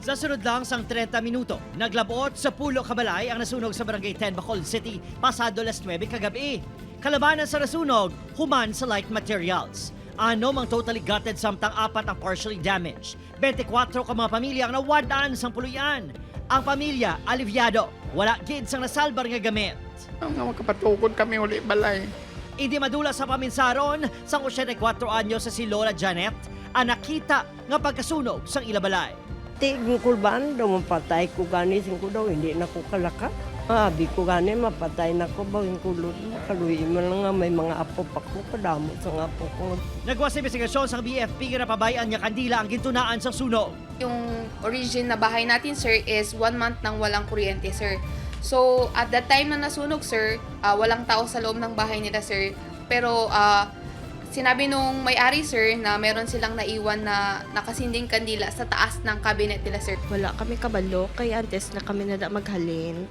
Sa sunod lang sang 30 minuto, naglabot sa Pulo Cabalay ang nasunog sa Barangay 10, Bacolod City, pasado las 9 kagabi. Kalabanan sa nasunog, human sa light materials. Ano mang totally gutted samtang 4 ang partially damaged. 24 ka mga pamilya ang nawadaan sang puluyan. Ang pamilya, alivyado, wala gid sang nasalbar nga gamit. Ang magkapatukod kami uli balay. Hindi madula sa paminsaron sang 84 anyo sa si Lola Janet, ang nakita nga pagkasunog sang ilabalay. Tigong kulban daw mapatay ko gani sing ko daw hindi na ko kalaka. Abi ko gani mapatay na ko bawin kulod. Kaluy mo lang nga may mga apo pa ko kadamo sa nga apo ko. Nagwas investigasyon sang BFP nga napabayan nga kandila ang gintunaan sang sunog. Yung origin na bahay natin, sir, is 1 month nang walang kuryente, sir. So, at that time na nasunog, sir, walang tao sa loob ng bahay nila, sir. Pero, sinabi nung may-ari, sir, na meron silang naiwan na nakasinding kandila sa taas ng cabinet nila, sir. Wala kami kabalo, kay antes na kami nada maghalin.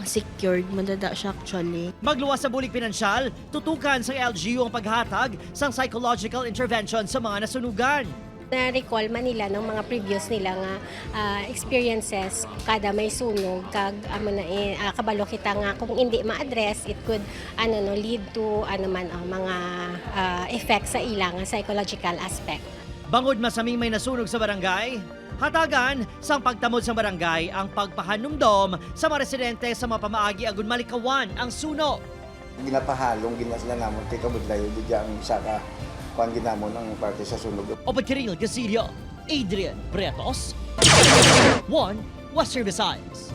Secured, madada siya actually. Magluwas sa bulig pinansyal, tutukan sa LGU ang paghatag sang psychological intervention sa mga nasunugan. Na-recall man nila ng mga previous nila nga experiences kada may sunog kag kabalo kita nga kung hindi ma-address it could lead to mga effects sa ilang psychological aspect. Bangod masaming may nasunog sa barangay, hatagan sang pagtamod sa barangay ang pagpahanumdom sa mga residente sa mga pamaagi agon malikawan ang sunog. Ginapahalong ginasla namon kay kabudlayo di ang isa ka kuan ginamon ang parte sa sunog. Opat Kiril Gasilio, Adrian Bretos, 1 Western Visayas.